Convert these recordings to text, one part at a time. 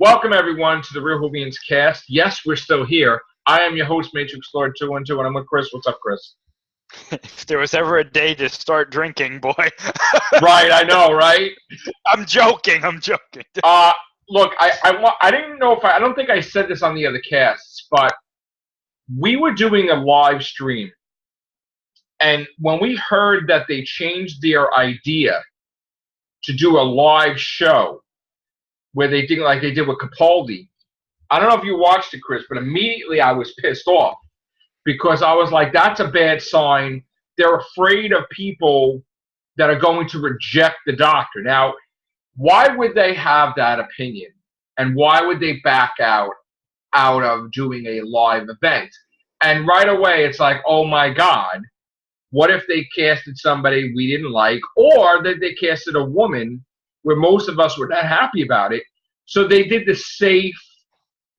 Welcome, everyone, to the Real Whovians cast. Yes, we're still here. I am your host, Matrix Lord 212, and I'm with Chris. What's up, Chris? If there was ever a day to start drinking, boy. Right, I know, right? I'm joking. Look, I didn't know if I don't think I said this on the other casts, but we were doing a live stream, and when we heard that they changed their idea to do a live show where they did like they did with Capaldi, I don't know if you watched it, Chris, but immediately I was pissed off because I was like, that's a bad sign. They're afraid of people that are going to reject the doctor. Now, why would they have that opinion? And why would they back out of doing a live event? And right away, it's like, oh my God, what if they casted somebody we didn't like, or that they casted a woman where most of us were not happy about it? So they did the safe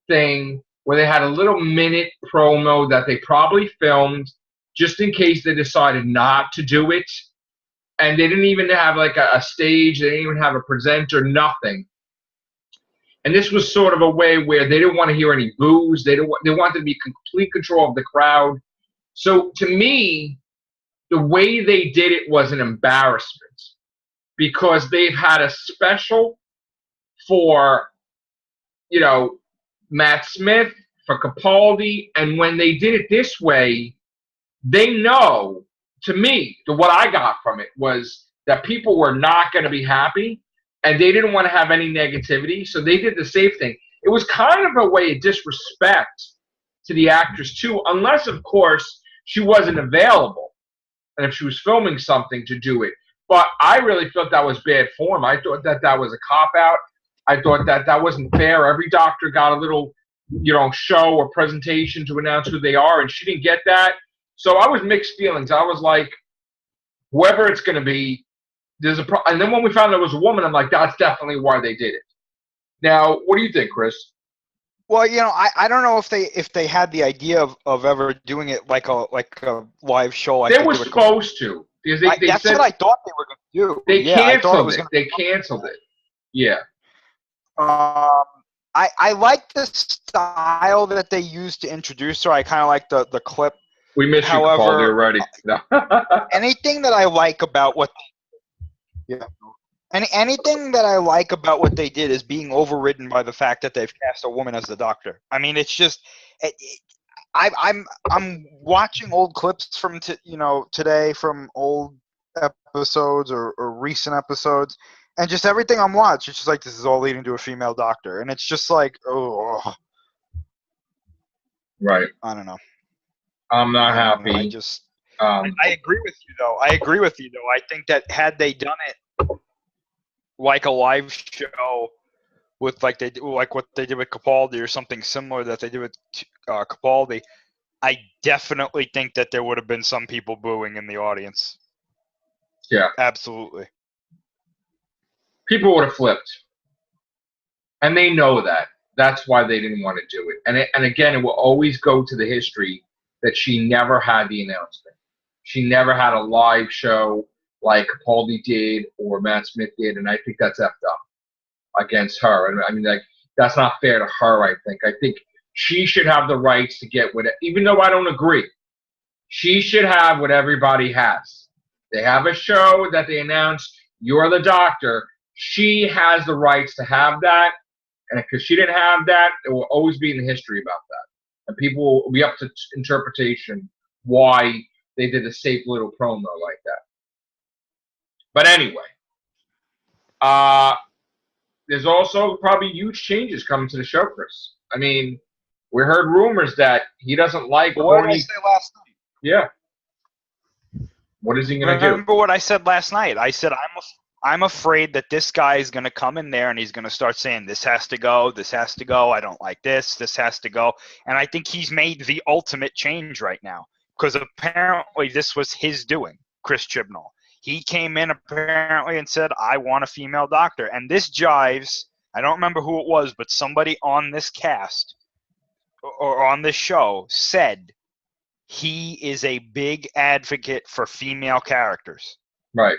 thing where they had a little minute promo that they probably filmed just in case they decided not to do it. And they didn't even have like a stage. They didn't even have a presenter, nothing. And this was sort of a way where they didn't want to hear any boos. They wanted to be complete control of the crowd. So to me, the way they did it was an embarrassment because they've had a special for, Matt Smith, for Capaldi, and when they did it this way, they know, to me, what I got from it was that people were not going to be happy, and they didn't want to have any negativity, so they did the safe thing. It was kind of a way of disrespect to the actress, too, unless, of course, she wasn't available, and if she was filming something to do it. But I really felt that was bad form. I thought that was a cop-out. I thought that wasn't fair. Every doctor got a little, show or presentation to announce who they are, and she didn't get that. So I was mixed feelings. I was like, whoever it's going to be, there's a and then when we found out it was a woman, I'm like, that's definitely why they did it. Now, what do you think, Chris? Well, I don't know if they had the idea of ever doing it like a live show. They were supposed to. Because that's what I thought they were going to do. They canceled it. They canceled it. Yeah. I like the style that they used to introduce her. I kind of like the clip. We missed you, Capaldi, already. No. Anything that I like about what anything that I like about what they did is being overridden by the fact that they've cast a woman as the doctor. I mean, it's just I'm watching old clips from today from old episodes or recent episodes. And just everything I'm watching, it's just like this is all leading to a female doctor. And it's just like, oh. Right. I don't know. I'm not happy. I agree with you, though. I think that had they done it like a live show with like what they did with Capaldi or something similar that they did with Capaldi, I definitely think that there would have been some people booing in the audience. Yeah. Absolutely. People would have flipped. And they know that. That's why they didn't want to do it. And again, it will always go to the history that she never had the announcement. She never had a live show like Capaldi did or Matt Smith did, and I think that's effed up against her. And I mean, like, that's not fair to her, I think. I think she should have the rights to get what, even though I don't agree, she should have what everybody has. They have a show that they announce, you're the doctor. She has the rights to have that, and because she didn't have that, it will always be in the history about that. And people will be up to interpretation why they did a safe little promo like that. But anyway, there's also probably huge changes coming to the show, Chris. I mean, we heard rumors that he doesn't like. What did I say last night? Yeah. What is he going to do? Remember what I said last night? I said I'm afraid that this guy is going to come in there and he's going to start saying, this has to go, I don't like this has to go. And I think he's made the ultimate change right now because apparently this was his doing, Chris Chibnall. He came in apparently and said, I want a female doctor. And this jives, I don't remember who it was, but somebody on this cast or on this show said he is a big advocate for female characters. Right.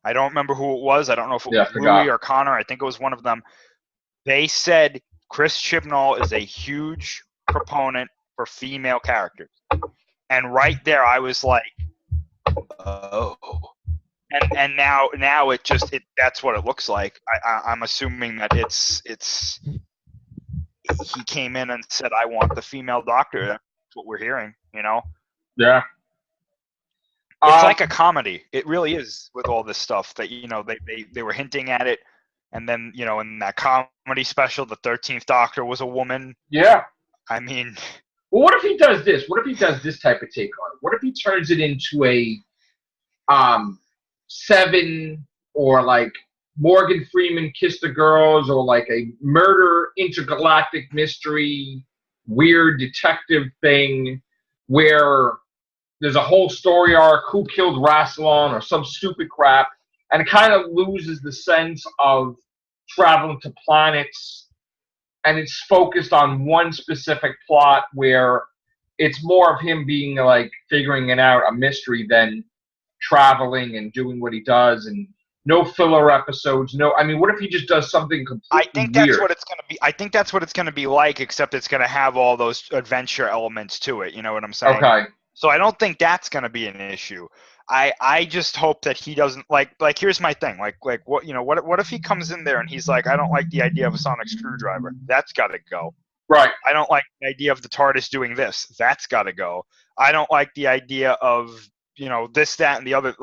I don't remember who it was. I don't know if it was Louis or Connor. I think it was one of them. They said Chris Chibnall is a huge proponent for female characters. And right there, I was like, oh. And now that's what it looks like. I'm assuming that it's he came in and said, I want the female doctor. That's what we're hearing, Yeah. It's like a comedy. It really is with all this stuff that, they were hinting at it. And then, in that comedy special, the 13th Doctor was a woman. Yeah. I mean. Well, what if he does this? What if he does this type of take on it? What if he turns it into a Seven or like Morgan Freeman Kiss the Girls or like a murder intergalactic mystery weird detective thing where there's a whole story arc, who killed Rassilon or some stupid crap, and it kind of loses the sense of traveling to planets, and it's focused on one specific plot where it's more of him being like figuring it out, a mystery, than traveling and doing what he does, and no filler episodes. What if he just does something completely I think that's weird? what it's going to be. I think that's what it's going to be like, except it's going to have all those adventure elements to it. You know what I'm saying? Okay. So I don't think that's going to be an issue. I just hope that he doesn't like here's my thing. Like what if he comes in there and he's like, I don't like the idea of a sonic screwdriver. That's got to go. Right. I don't like the idea of the TARDIS doing this. That's got to go. I don't like the idea of this, that, and the other.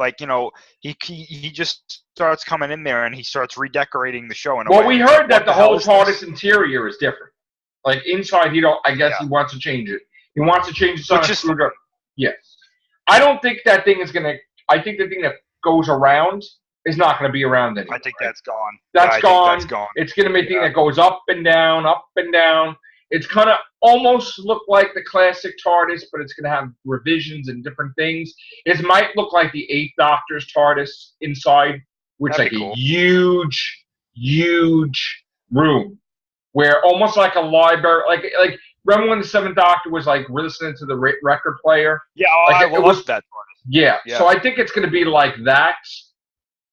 He just starts coming in there and he starts redecorating the show. Well, we heard that the whole TARDIS interior is different. Like inside, he wants to change it. He wants to change the sonic screwdriver. Yes. I don't think that thing is gonna. I think the thing that goes around is not going to be around anymore. I think that's gone. That's gone. It's going to be a thing that goes up and down, up and down. It's going to almost look like the classic TARDIS, but it's going to have revisions and different things. It might look like the 8th Doctor's TARDIS inside, which is like a huge, huge room where almost like a library. Like remember when the 7th Doctor was like listening to the record player? Yeah, I love that TARDIS. Yeah, so I think it's going to be like that,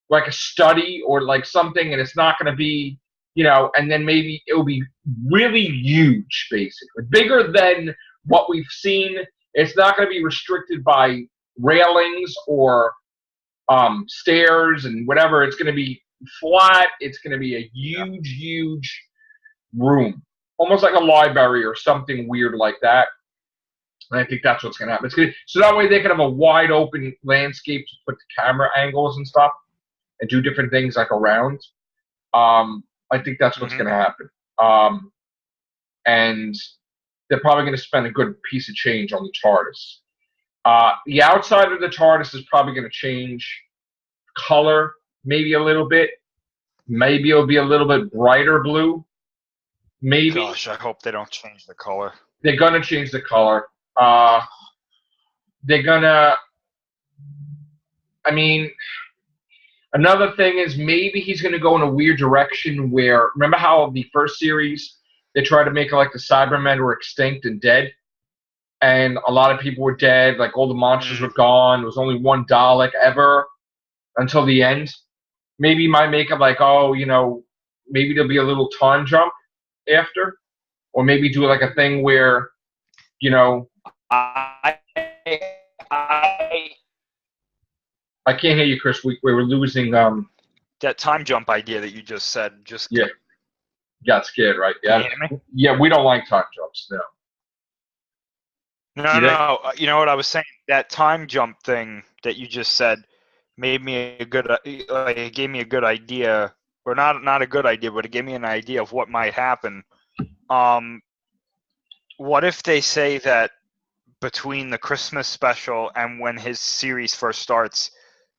like a study or like something, and it's not going to be, and then maybe it will be really huge, basically. Bigger than what we've seen. It's not going to be restricted by railings or stairs and whatever. It's going to be flat. It's going to be a huge, huge room. Almost like a library or something weird like that. And I think that's what's going to happen. So that way they can have a wide open landscape to put the camera angles and stuff and do different things like around. I think that's what's going to happen. And they're probably going to spend a good piece of change on the TARDIS. The outside of the TARDIS is probably going to change color maybe a little bit. Maybe it'll be a little bit brighter blue. Maybe. Gosh, I hope they don't change the color. They're going to change the color. They're going to... Another thing is maybe he's going to go in a weird direction where... Remember how the first series, they tried to make it like the Cybermen were extinct and dead? And a lot of people were dead. Like all the monsters were gone. There was only one Dalek ever until the end. Maybe he might make it like, maybe there'll be a little time jump after. Or maybe do like a thing where, I can't hear you, Chris. We were losing. That time jump idea that you just said. Got scared, right? Yeah. Can you hear me? Yeah, we don't like time jumps. No. No. You know what I was saying? That time jump thing that you just said made me it gave me a good idea, or not a good idea, but it gave me an idea of what might happen. What if they say that between the Christmas special and when his series first starts,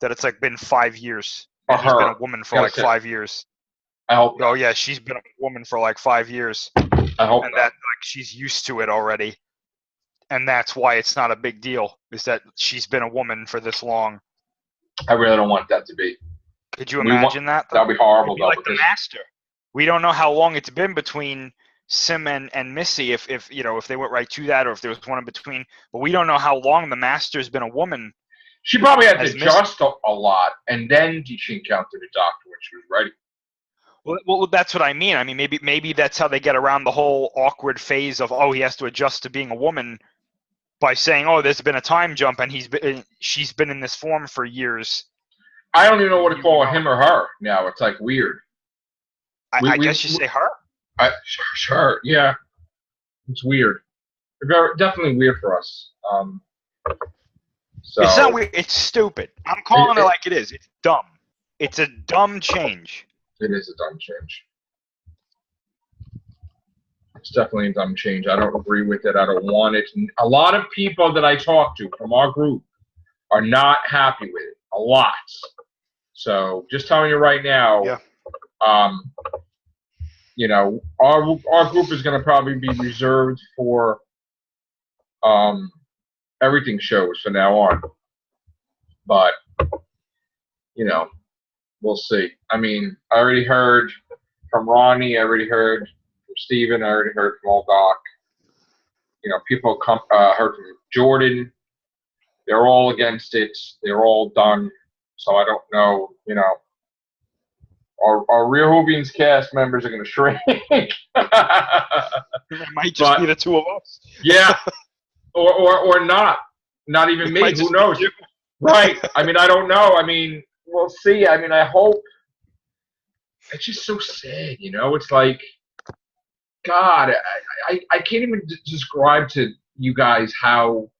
that it's like been 5 years. And he's been a woman for like 5 years. I hope. Oh yeah, she's been a woman for like 5 years. I hope. And that like she's used to it already, and that's why it's not a big deal. Is that she's been a woman for this long? I really don't want that to be. Could you imagine that? That'd be horrible. It'd be like the Master. We don't know how long it's been between Sim and Missy, if they went right to that, or if there was one in between. But we don't know how long the Master's been a woman. She probably had to adjust a lot, and then she encountered the Doctor when she was ready. Well, that's what I mean. I mean, maybe that's how they get around the whole awkward phase of, oh, he has to adjust to being a woman by saying, oh, there's been a time jump and she's been in this form for years. I don't even know what to call him or her now. It's like weird. I guess you say her. Sure, yeah. It's weird. Definitely weird for us. So It's not weird. It's stupid. I'm calling it like it is. It's dumb. It's a dumb change. It is a dumb change. It's definitely a dumb change. I don't agree with it. I don't want it. A lot of people that I talk to from our group are not happy with it. A lot. So just telling you right now, you know, our group is going to probably be reserved for everything shows from now on. But you know, we'll see. I mean, I already heard from Ronnie. I already heard from Steven. I already heard from Old Doc. You know, people heard from Jordan. They're all against it. They're all done. So I don't know, you know, our real Whovians cast members are going to shrink. It might just be the two of us. Yeah. Or not. Not even me. Who knows? Right. I mean, I don't know. I mean, we'll see. I mean, I hope. It's just so sad, you know? It's like, God, I can't even describe to you guys how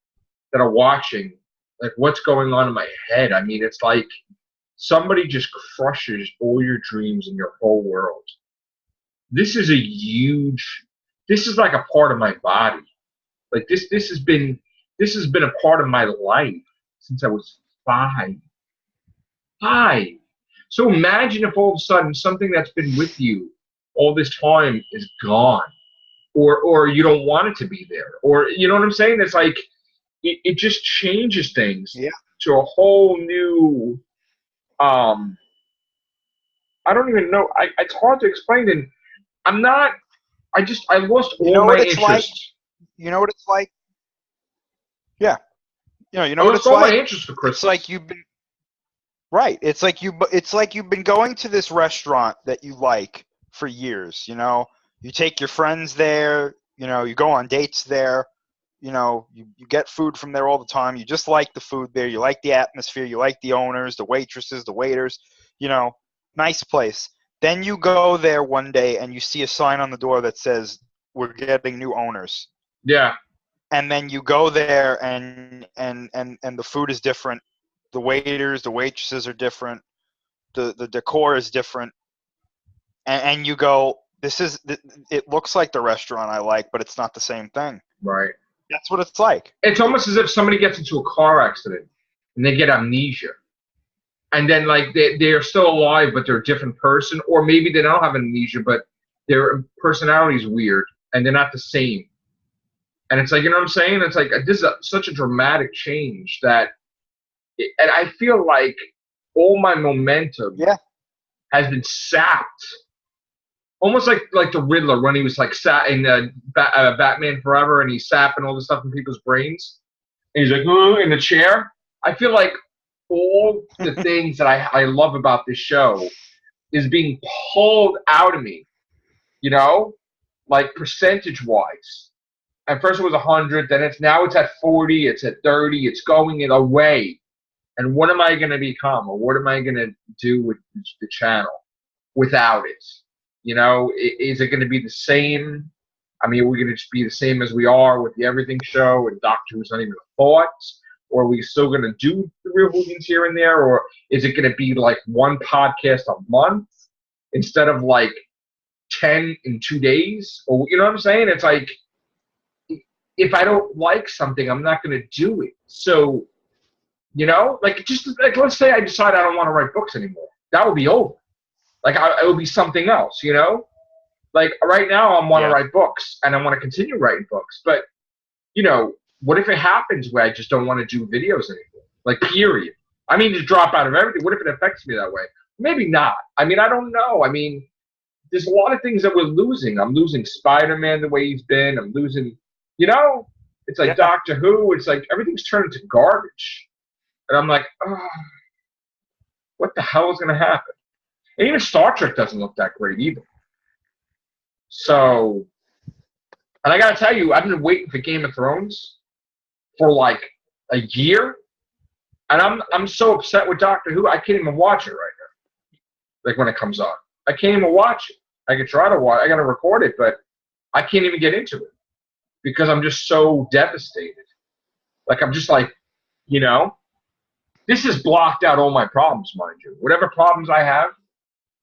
that are watching, like, what's going on in my head. I mean, it's like somebody just crushes all your dreams in your whole world. This is like a part of my body. Like this has been a part of my life since I was 5. So imagine if all of a sudden something that's been with you all this time is gone, or you don't want it to be there, or you know what I'm saying? It's like it just changes things to a whole new. I don't even know. It's hard to explain. And I'm not. I lost all my interest. Like? You know what it's like? Yeah. You know what it's all like? My interest for Christmas. It's like you've been right. It's like you've been going to this restaurant that you like for years. You know, you take your friends there. You know, you go on dates there. You know, you get food from there all the time. You just like the food there. You like the atmosphere. You like the owners, the waitresses, the waiters. You know, nice place. Then you go there one day and you see a sign on the door that says, "We're getting new owners." Yeah. And then you go there and the food is different. The waiters, the waitresses are different. The decor is different. And you go, it looks like the restaurant I like, but it's not the same thing. Right. That's what it's like. It's almost as if somebody gets into a car accident and they get amnesia. And then, like, they're still alive, but they're a different person. Or maybe they don't have amnesia, but their personality is weird and they're not the same. And it's like, you know what I'm saying? It's like, this is such a dramatic change and I feel like all my momentum has been sapped. Almost like the Riddler when he was like sat in Batman Forever and he's sapping all the stuff in people's brains. And he's like, in the chair. I feel like all the things that I love about this show is being pulled out of me, you know, like percentage-wise. At first it was 100, then now it's at 40, it's at 30, it's going away. And what am I going to become, or what am I going to do with the channel without it? You know, is it going to be the same? I mean, are we going to just be the same as we are with the Everything Show and Doctor Who's not even a thought? Or are we still going to do the Real Whovians here and there? Or is it going to be like one podcast a month instead of like 10 in 2 days? Or, you know what I'm saying? It's like, if I don't like something, I'm not going to do it. So, you know, like, just like, let's say I decide I don't want to write books anymore. That would be over. Like, it would be something else, you know? Like, right now I want to write books, and I want to continue writing books. But, you know, what if it happens where I just don't want to do videos anymore? Like, period. I mean, just drop out of everything. What if it affects me that way? Maybe not. I mean, I don't know. I mean, there's a lot of things that we're losing. I'm losing Spider-Man the way he's been. I'm losing, you know? It's like Doctor Who. It's like everything's turned into garbage. And I'm like, oh, what the hell is going to happen? And even Star Trek doesn't look that great either. So, and I got to tell you, I've been waiting for Game of Thrones for like a year, and I'm so upset with Doctor Who, I can't even watch it right now. Like when it comes on, I can't even watch it. I could try to watch. I got to record it, but I can't even get into it because I'm just so devastated. Like I'm just like, this has blocked out all my problems, mind you. Whatever problems I have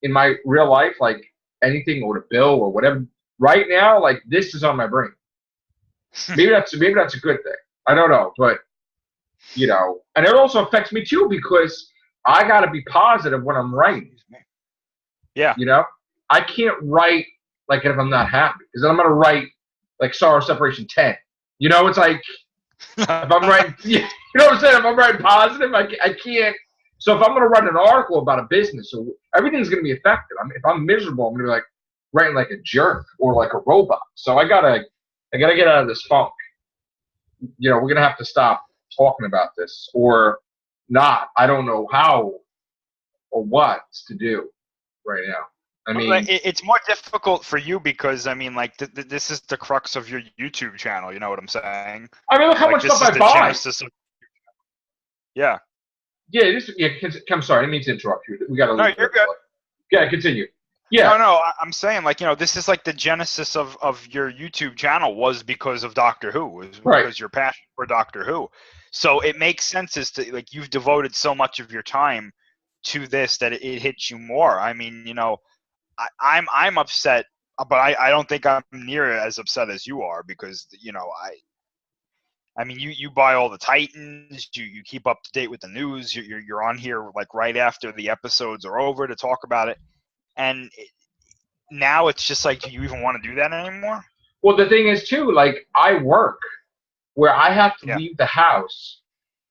in my real life, like anything or a bill or whatever, right now, like this is on my brain. Maybe that's a good thing. I don't know, but and it also affects me too because I got to be positive when I'm writing. Yeah. I can't write like if I'm not happy because then I'm gonna write like Sorrow Separation 10. It's like if I'm writing, you know what I'm saying? If I'm writing positive, I can't. So if I'm gonna write an article about a business, so everything's gonna be affected. If I'm miserable, I'm gonna be like writing like a jerk or like a robot. So I gotta get out of this funk. We're gonna have to stop talking about this or not. I don't know how or what to do right now. I mean, it's more difficult for you because like this is the crux of your YouTube channel. You know what I'm saying? I mean, look how much stuff I buy. Yeah. Yeah. I'm sorry. I didn't mean to interrupt you. We got to. No, you're good. Yeah, continue. Yeah. No. I'm saying this is like the genesis of your YouTube channel was because of Doctor Who. Was because your passion for Doctor Who. So it makes sense as to like you've devoted so much of your time to this that it hits you more. I mean, I'm upset, but I don't think I'm near as upset as you are because I mean you buy all the Titans, you keep up to date with the news, you're on here like right after the episodes are over to talk about it, and now it's just like, do you even want to do that anymore? Well, the thing is too, like I work where I have to leave the house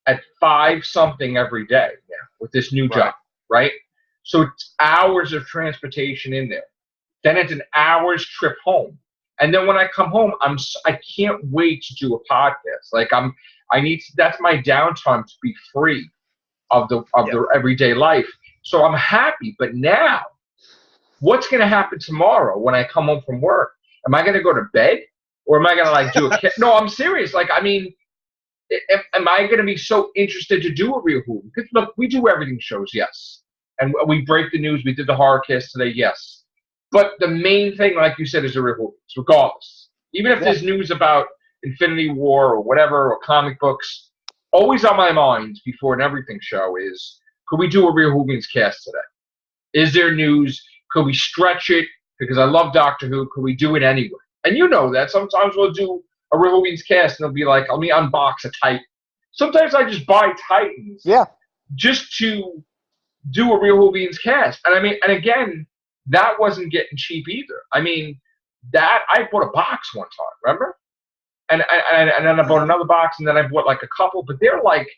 at 5 something every day now with this new job, right? So it's hours of transportation in there. Then it's an hour's trip home. And then when I come home, I can't wait to do a podcast. Like that's my downtime to be free of the everyday life. So I'm happy. But now, what's going to happen tomorrow when I come home from work? Am I going to go to bed or am I going to like do No, I'm serious. Like, I mean, am I going to be so interested to do a real Who? Because look, we do everything shows, yes. And we break the news. We did the horror cast today, yes. But the main thing, like you said, is the real Who, regardless. Even if there's news about Infinity War or whatever, or comic books, always on my mind before an everything show is, could we do a real Whovians cast today? Is there news? Could we stretch it? Because I love Doctor Who. Could we do it anyway? And you know that. Sometimes we'll do a real Whovians cast and it'll be like, let me unbox a Titan. Sometimes I just buy Titans just to do a real Whovians cast. And I mean, and again, that wasn't getting cheap either. I mean, I bought a box one time, remember? And then I bought another box, and then I bought like a couple, but they're like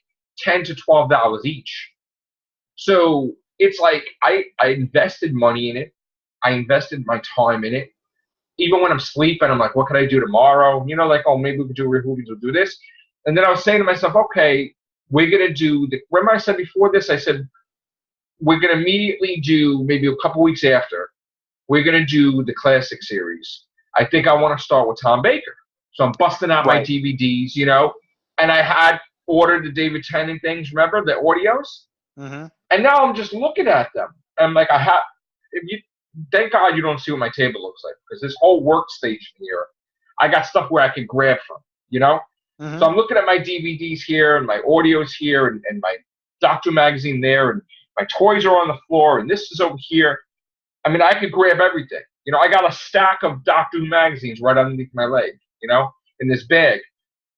$10 to $12 each. So it's like I invested money in it. I invested my time in it. Even when I'm sleeping, I'm like, what can I do tomorrow? Like, oh, maybe we could do real Whovians, we'll do this. And then I was saying to myself, okay, we're gonna do remember I said before this, I said we're going to immediately do, maybe a couple weeks after, we're going to do the classic series. I think I want to start with Tom Baker. So I'm busting out my DVDs, and I had ordered the David Tennant things, remember, the audios? Mm-hmm. And now I'm just looking at them. And I'm like, thank God you don't see what my table looks like, because this whole workstation here, I got stuff where I can grab from, Mm-hmm. So I'm looking at my DVDs here and my audios here and my Doctor magazine there, and my toys are on the floor, and this is over here. I mean, I could grab everything. I got a stack of Doctor Who magazines right underneath my leg, in this bag.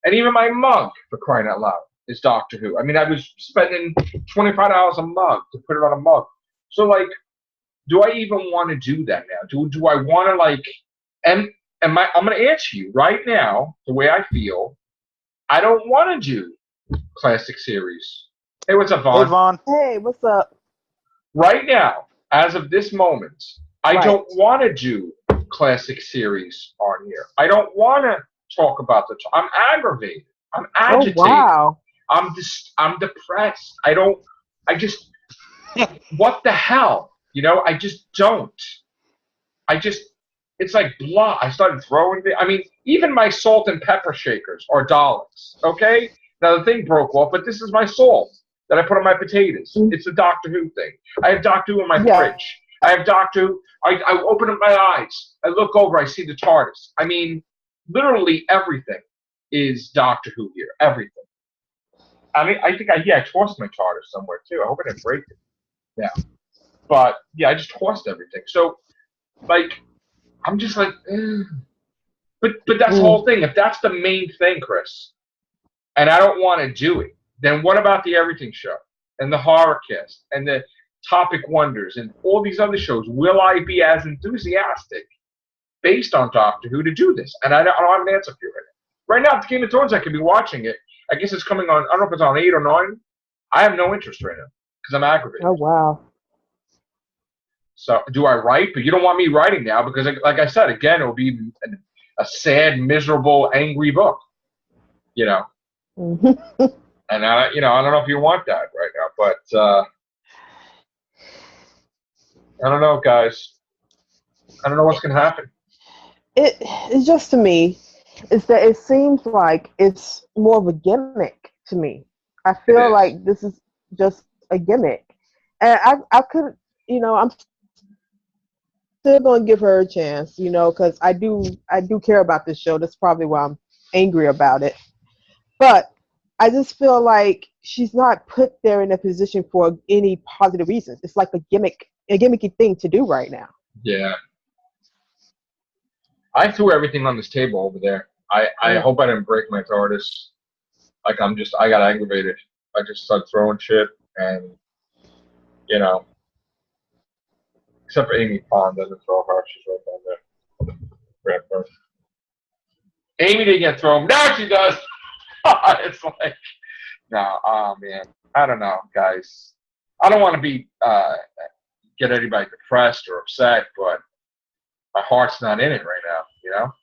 And even my mug, for crying out loud, is Doctor Who. I mean, I was spending $25 a mug to put it on a mug. So, like, do I even want to do that now? Do I want to, like, I'm going to answer you right now, the way I feel, I don't want to do classic series. Hey, what's up, Vaughn? Hey, Vaughn. Hey, what's up? Right now, as of this moment, I don't want to do classic series on here. I don't want to talk about I'm aggravated. I'm agitated. Oh, wow. I'm depressed. What the hell? I just don't. I just, it's like blah. I started throwing I mean, even my salt and pepper shakers are dollars. Okay? Now the thing broke off, but this is my salt that I put on my potatoes. It's a Doctor Who thing. I have Doctor Who in my fridge. I have Doctor Who. I open up my eyes. I look over. I see the TARDIS. I mean, literally everything is Doctor Who here. Everything. I mean, I think I tossed my TARDIS somewhere too. I hope I didn't break it. Yeah. But yeah, I just tossed everything. So like, I'm just like, but that's the whole thing. If that's the main thing, Chris, and I don't want to do it, then what about the Everything Show and the Horror Cast and the Topic Wonders and all these other shows? Will I be as enthusiastic based on Doctor Who to do this? And I don't have an answer for you right now. Right now, the Game of Thrones, I could be watching it. I guess it's coming on. I don't know if it's on 8 or 9. I have no interest right now because I'm aggravated. Oh wow. So do I write? But you don't want me writing now because, like I said, again, it will be a sad, miserable, angry book. And I don't know if you want that right now, but I don't know, guys. I don't know what's gonna happen. It's just, to me, is that it seems like it's more of a gimmick to me. I feel like this is just a gimmick, and I could, I'm still gonna give her a chance, because I do care about this show. That's probably why I'm angry about it. But I just feel like she's not put there in a position for any positive reasons. It's like a gimmicky thing to do right now. Yeah. I threw everything on this table over there. I hope I didn't break my TARDIS. Like I got aggravated. I just started throwing shit and, except for Amy Pond doesn't throw her. She's right down there. Grab her. Amy didn't get thrown. Now she does. It's like, no, oh man. I don't know, guys. I don't want to be, get anybody depressed or upset, but my heart's not in it right now,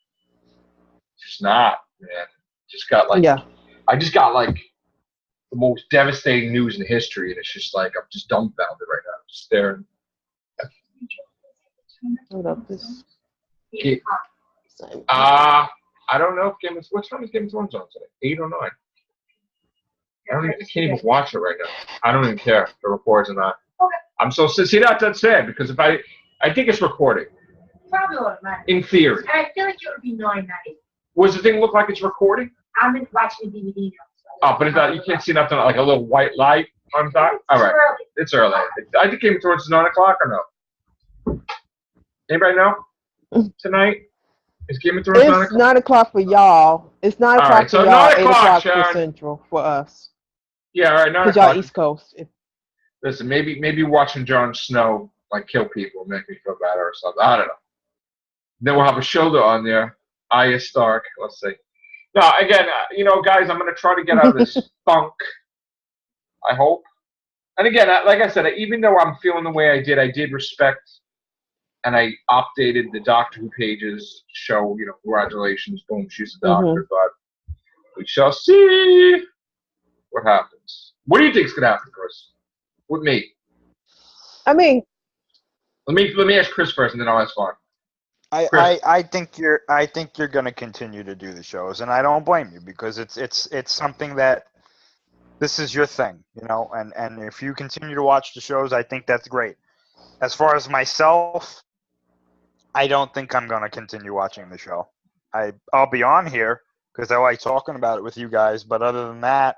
Just not, man. I just got like the most devastating news in history, and it's just like I'm just dumbfounded right now, just staring. Hold up, this. I don't know if what time is Game of Thrones on today? 8 or 9? I can't even watch it right now. I don't even care if it records or not. Okay. I'm so see that's sad because if I think it's recording. Probably won't matter. In theory. And I feel like it would be $9.90. Was the thing look like it's recording? I'm watching the DVD now. Oh, but you can't see nothing like a little white light on top? All right. It's early. I think Game of Thrones is 9 o'clock or no? Anybody know? Tonight? Is Game of Thrones 9 o'clock? It's 9 o'clock for y'all. It's 9 o'clock right, for so y'all, 9 8 o'clock Sharon. for Central for us. Yeah, all right, 9 Because o'clock. y'all East Coast. Listen, maybe watching Jon Snow like kill people will make me feel better or something. I don't know. Then we'll have a shoulder on there. Arya Stark. Let's see. No, again, guys, I'm going to try to get out of this funk. I hope. And again, like I said, even though I'm feeling the way I did respect, and I updated the Doctor Who pages to show, congratulations, boom, she's a doctor. But we shall see what happens. What do you think is going to happen, Chris? With me? I mean, let me ask Chris first, and then I'll ask Vaughn. I think you're going to continue to do the shows, and I don't blame you because it's something that this is your thing, and if you continue to watch the shows, I think that's great. As far as myself, I don't think I'm going to continue watching the show. I'll be on here because I like talking about it with you guys, but other than that,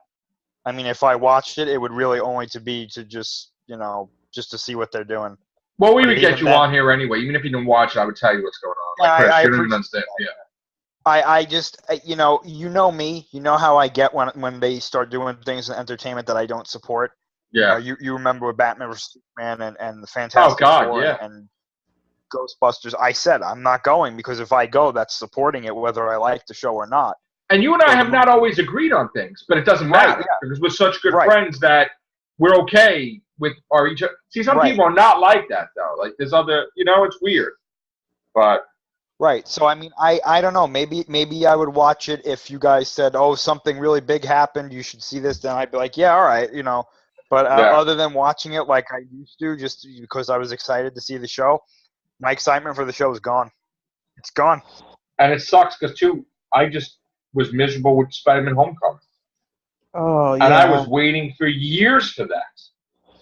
I mean, if I watched it, it would really only be to just to see what they're doing. Well, we would get you on here anyway. Even if you didn't watch it, I would tell you what's going on. Like, Chris, you don't understand. Yeah. I just, you know me. You know how I get when they start doing things in entertainment that I don't support. Yeah. You remember with Batman vs Superman and the Fantastic Four and Ghostbusters. I said I'm not going because if I go, that's supporting it, whether I like the show or not. And you and I have not always agreed on things, but it doesn't matter because we're such good friends that we're okay with our each other. See, some people are not like that though. Like there's other, it's weird. But right. So I mean, I don't know. Maybe I would watch it if you guys said, "Oh, something really big happened. You should see this." Then I'd be like, "Yeah, all right." But Yeah. other than watching it like I used to, just because I was excited to see the show, my excitement for the show is gone. It's gone. And it sucks because, too, I just was miserable with Spider-Man Homecoming. Oh, And I yeah. was waiting for years for that.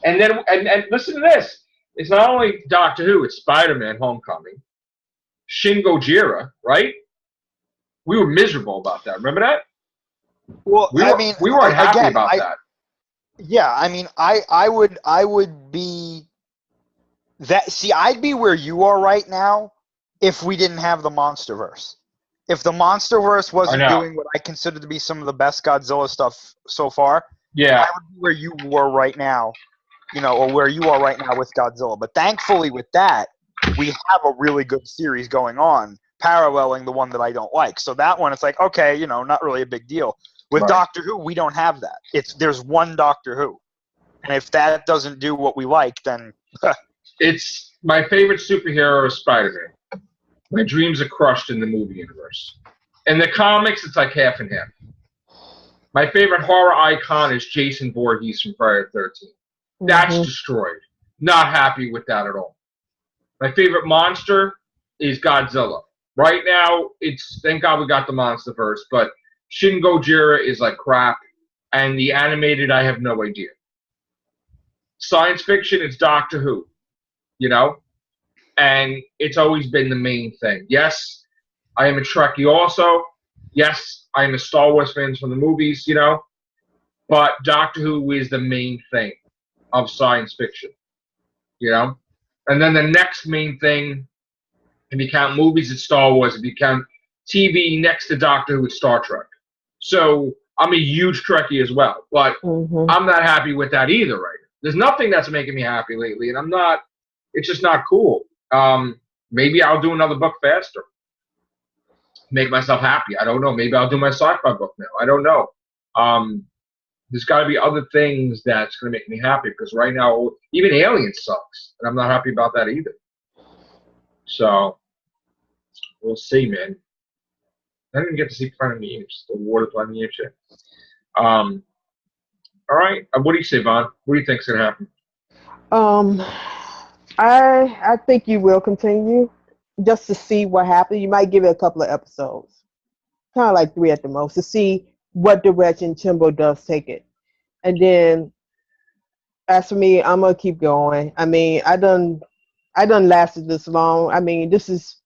And then, and listen to this. It's not only Doctor Who, it's Spider-Man Homecoming. Shin Gojira, right? We were miserable about that. Remember that? Well, We weren't happy about that. Yeah, I mean, I would be that. See, I'd be where you are right now if we didn't have the MonsterVerse. If the MonsterVerse wasn't doing what I consider to be some of the best Godzilla stuff so far, Yeah. I would be where you were right now, or where you are right now with Godzilla. But thankfully, with that, we have a really good series going on, paralleling the one that I don't like. So that one, it's like, okay, not really a big deal. With Right. Doctor Who, we don't have that. There's one Doctor Who, and if that doesn't do what we like, then It's my favorite superhero is Spider-Man. My dreams are crushed in the movie universe. In the comics, it's like half and half. My favorite horror icon is Jason Voorhees from Friday the 13th. That's destroyed. Not happy with that at all. My favorite monster is Godzilla. Right now, thank God we got the MonsterVerse, but Shin Gojira is like crap, and the animated, I have no idea. Science fiction, it's Doctor Who, and it's always been the main thing. Yes, I am a Trekkie also. Yes, I am a Star Wars fan from the movies, but Doctor Who is the main thing of science fiction, and then the next main thing, if you count movies, it's Star Wars. If you count TV next to Doctor Who, it's Star Trek. So I'm a huge Trekkie as well, but I'm not happy with that either right now. There's nothing that's making me happy lately, and it's just not cool. Maybe I'll do another book faster. Make myself happy. I don't know. Maybe I'll do my sci-fi book now. I don't know. There's got to be other things that's going to make me happy because right now, even Aliens sucks, and I'm not happy about that either. So, we'll see, man. I didn't get to see Planet Memes, the War of Planet Memes shit. All right. What do you say, Vaughn? What do you think's going to happen? I think you will continue just to see what happens. You might give it a couple of episodes, kind of like 3 at the most, to see what direction Timbo does take it. And then, as for me, I'm gonna keep going. I mean, I done lasted this long. I mean, this is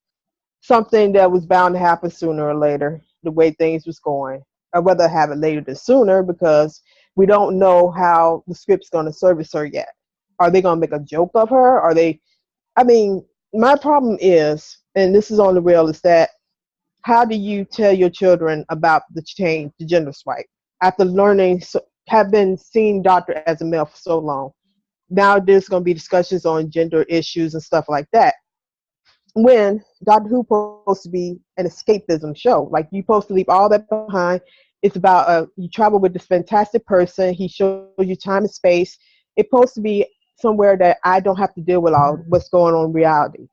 something that was bound to happen sooner or later, the way things was going. I'd rather have it later than sooner because we don't know how the script's going to service her yet. Are they going to make a joke of her? I mean, my problem is, and this is on the real, is that how do you tell your children about the change, the gender swipe, after have been seeing doctor as a male for so long? Now there's going to be discussions on gender issues and stuff like that. When Doctor Who supposed to be an escapism show, like you're supposed to leave all that behind. It's about you travel with this fantastic person. He shows you time and space. It's supposed to be somewhere that I don't have to deal with all what's going on in reality.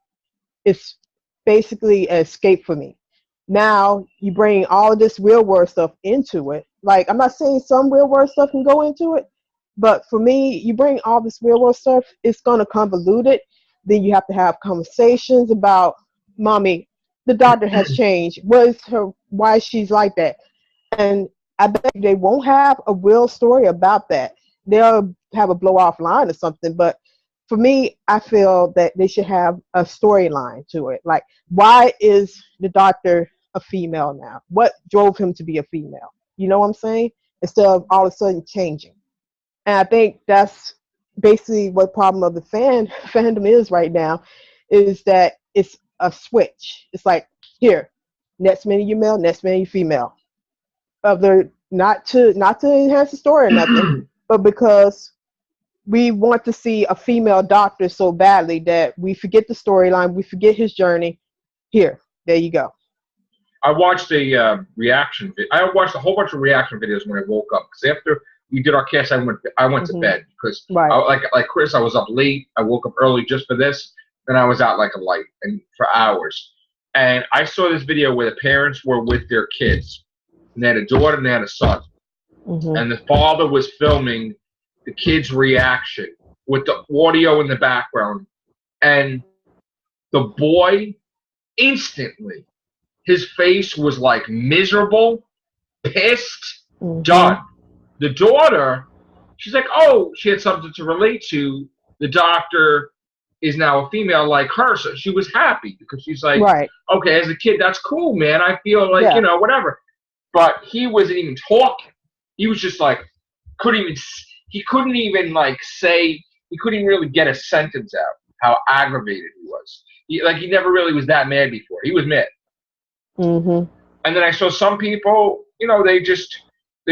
It's basically an escape for me. Now you bring all of this real world stuff into it. Like, I'm not saying some real world stuff can go into it, but for me, you bring all this real world stuff, it's going to convolute it. Then you have to have conversations about, mommy, the doctor has changed. Why she's like that? And I bet they won't have a real story about that. They'll have a blow off line or something. But for me, I feel that they should have a storyline to it. Like, why is the doctor a female now? What drove him to be a female? You know what I'm saying? Instead of all of a sudden changing. And I think that's basically what problem of the fandom is right now, is that it's a switch. It's like, here, next minute you male, next minute you female. Not to enhance the story or nothing, but because we want to see a female doctor so badly that we forget the storyline, we forget his journey. Here, there you go. I watched a reaction video. I watched a whole bunch of reaction videos when I woke up, because after we did our cast, I went to bed because like Chris, I was up late. I woke up early just for this. Then I was out like a light and for hours. And I saw this video where the parents were with their kids, and they had a daughter and they had a son. And the father was filming the kid's reaction with the audio in the background. And the boy, instantly, his face was like miserable, pissed, done. The daughter, she's like, oh, she had something to relate to. The doctor is now a female like her, so she was happy because she's like, right. okay, as a kid, that's cool, man. I feel like, you know, whatever. But he wasn't even talking. He was just like, he couldn't even like say, he couldn't even really get a sentence out how aggravated he was. He never really was that mad before. He was mad. And then I saw some people, you know, they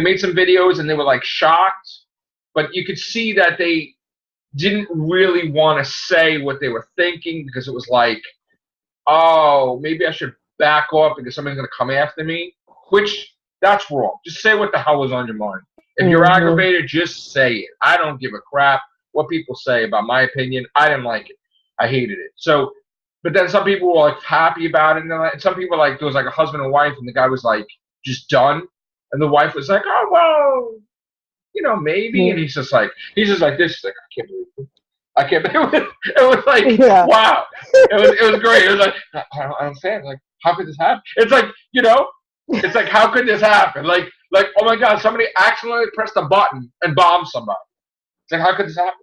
made some videos and they were like shocked, but you could see that they didn't really want to say what they were thinking because it was like, oh, maybe I should back off because somebody's going to come after me, which that's wrong. Just say what the hell is on your mind. If you're aggravated, just say it. I don't give a crap what people say about my opinion. I didn't like it. I hated it. So, but then some people were like happy about it, and some people like there was like a husband and wife, and the guy was like just done, and the wife was like, oh well, you know, maybe, and he's just like this. He's like, I can't believe it. I can't believe it. It was like, wow. It was great. It was like, I don't understand. Like, how could this happen? It's like, you know, it's like, how could this happen? Like, oh my God, somebody accidentally pressed a button and bombed somebody. It's like, how could this happen?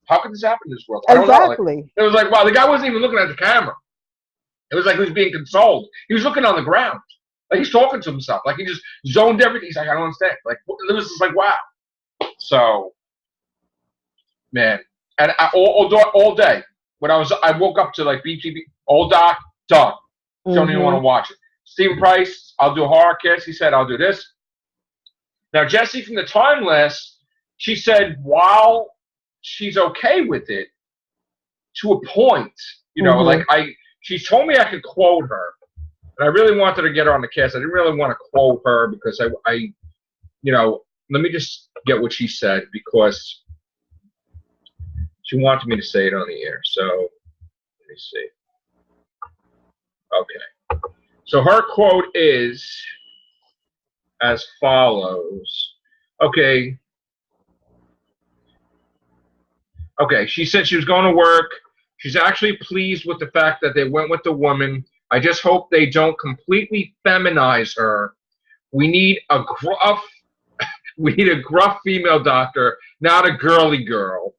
How could this happen in this world? I don't know. Like, it was like, wow, the guy wasn't even looking at the camera. It was like he was being consoled. He was looking on the ground. Like he's talking to himself. Like he just zoned everything. He's like, I don't understand. Like, it was just like, wow. So, man. And all day, when I woke up to like BTV, all done. Don't even want to watch it. Stephen Price, I'll do a horror kiss. He said, I'll do this. Now, Jessie from the Timeless, she said, while she's okay with it, to a point, you know, like she told me I could quote her, and I really wanted to get her on the cast. I didn't really want to quote her because I you know, let me just get what she said because she wanted me to say it on the air. So let me see. Okay. So her quote is as follows. Okay. Okay, she said she was going to work. She's actually pleased with the fact that they went with the woman. I just hope they don't completely feminize her. We need a gruff female doctor, not a girly girl.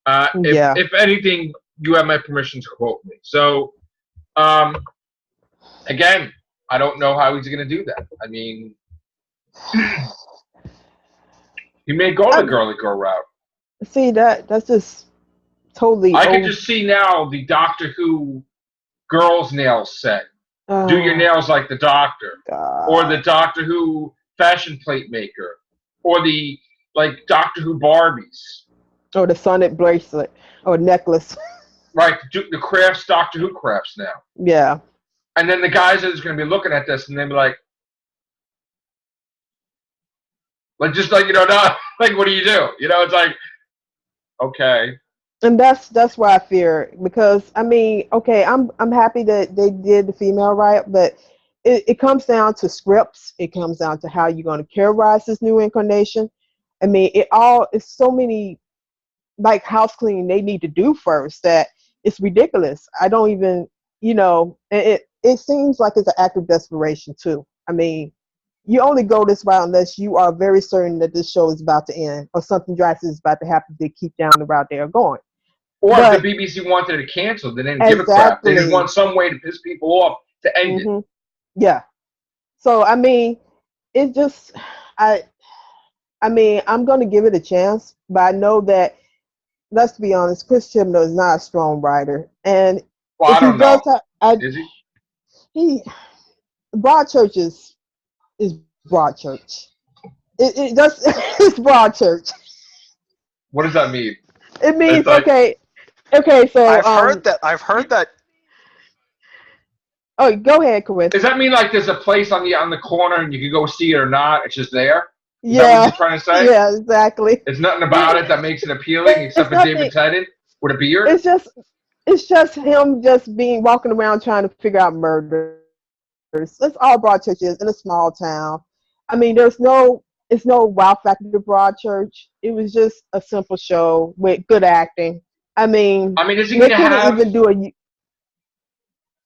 If anything, you have my permission to quote me. So, again, I don't know how he's going to do that. I mean, he may go the girly girl route. See, that's just totally. I can just see now the Doctor Who girls' nails set. Do your nails like the Doctor, or the Doctor Who fashion plate maker, or the like Doctor Who Barbies, or the Sonic bracelet or necklace. Right, the crafts, Doctor Who crafts now. Yeah. And then the guys that is going to be looking at this and they'll be like, just like, you know, not like, what do you do? You know, it's like, okay. And that's why I fear, because I mean, okay, I'm happy that they did the female right, but it comes down to scripts. It comes down to how you're going to characterize this new incarnation. I mean, it's so many like house cleaning they need to do first that it's ridiculous. I don't even, you know, it seems like it's an act of desperation too. I mean, you only go this route unless you are very certain that this show is about to end or something drastic is about to happen to keep down the route they are going. Or if the BBC wanted to cancel, they didn't give a crap. They just want some way to piss people off to end it. Yeah. So, I mean, it just, I mean, I'm going to give it a chance, but I know that, let's be honest, Chris Chibnall is not a strong writer. And well, I don't know. Is he? Broadchurch is Broadchurch. It's Broadchurch. What does that mean? It means, okay, so I've heard that. Oh, go ahead, Chris. Does that mean like there's a place on the corner and you can go see it or not? It's just there? Is that what you're trying to say? Yeah, exactly. There's nothing about it that makes it appealing except for David Tennant with a beard? It's just him just walking around trying to figure out murders. That's all Broadchurch is in a small town. I mean, there's no it's no wow factor to Broadchurch. It was just a simple show with good acting. I mean, Is he they gonna couldn't have? even do a.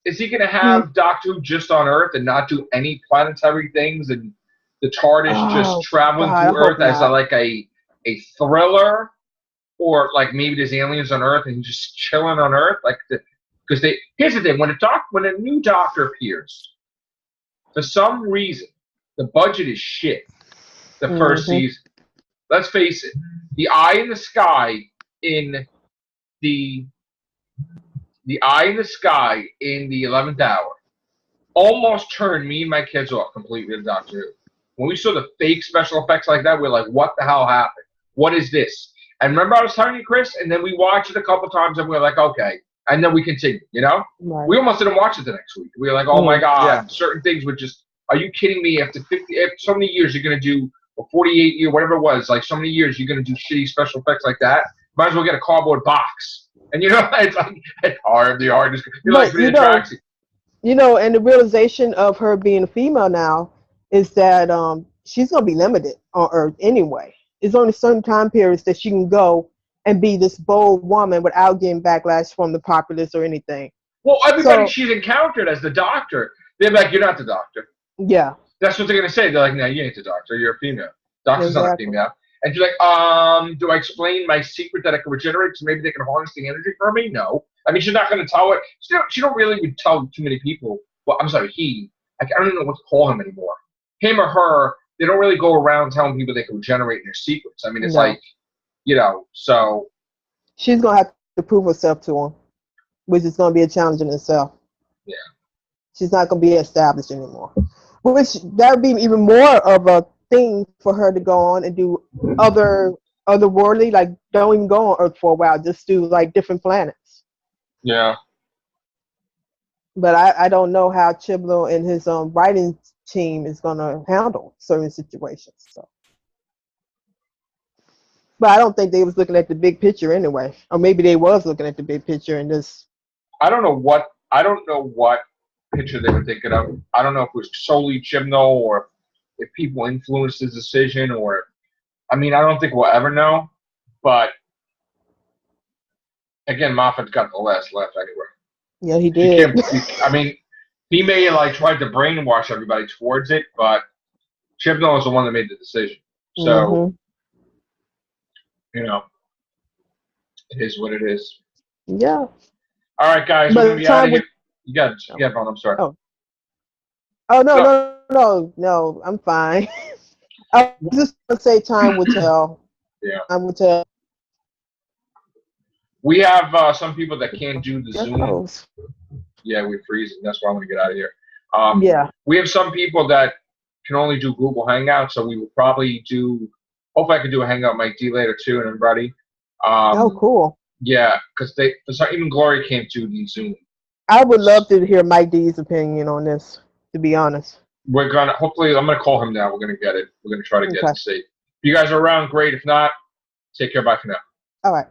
Is he gonna have Doctor Who just on Earth and not do any planetary things, and the TARDIS just Oh traveling God, I through hope Earth as not. a thriller, or like maybe there's aliens on Earth and he's just chilling on Earth, because here's the thing, when a new Doctor appears, for some reason the budget is shit. The first season, let's face it, the eye in the sky in the eye in the sky in the 11th hour almost turned me and my kids off completely to Doctor Who. When we saw the fake special effects like that, we were like, what the hell happened? What is this? And remember I was telling you, Chris, and then we watched it a couple times and we were like, okay. And then we continued, Right. We almost didn't watch it the next week. We were like, oh my God, Yeah. certain things were just, are you kidding me? After so many years you're going to do, or 48 years, whatever it was, like so many years you're going to do shitty special effects like that? Might as well get a cardboard box. And it's like, the artist, But, and the realization of her being a female now is that she's going to be limited on Earth anyway. It's only certain time periods that she can go and be this bold woman without getting backlash from the populace or anything. Well, everybody she's encountered as the Doctor, they're like, you're not the Doctor. Yeah. That's what they're going to say. They're like, no, you ain't the Doctor. You're a female. Doctor's not a female. And she's like, do I explain my secret that I can regenerate so maybe they can harness the energy for me? No. She's not going to tell it. She don't really tell too many people. Well, I'm sorry, he. I don't even know what to call him anymore. Him or her, they don't really go around telling people they can regenerate their secrets. It's like, so. She's going to have to prove herself to him, which is going to be a challenge in itself. Yeah. She's not going to be established anymore. Which, that would be even more of a thing for her to go on and do otherworldly, like don't even go on Earth for a while, just do like different planets. Yeah. But I don't know how Chibnall and his writing team is going to handle certain situations. So, but I don't think they was looking at the big picture anyway, or maybe they was looking at the big picture and just. I don't know what picture they were thinking of. I don't know if it was solely Chibnall or if people influenced his decision, or I don't think we'll ever know. But again, Moffat's got the last laugh anywhere. Yeah, he did. He may have tried to brainwash everybody towards it, but Chibnall is the one that made the decision. So, it is what it is. Yeah. All right, guys, we're gonna be out of here. You got Vaughn, I'm sorry. Oh no, I'm fine. I was just gonna say time will tell. Yeah. I will tell. We have some people that can't do the Zoom. Knows. Yeah, we're freezing. That's why I'm gonna get out of here. Yeah. We have some people that can only do Google Hangouts, so we will probably do. Hopefully, I can do a Hangout Mike D later too, and everybody. Cool. Yeah, because even Gloria can't do the Zoom. I would love to hear Mike D's opinion on this, to be honest. I'm gonna call him now. We're gonna get it. We're gonna try to get it. See. If you guys are around, great. If not, take care. Bye for now. All right.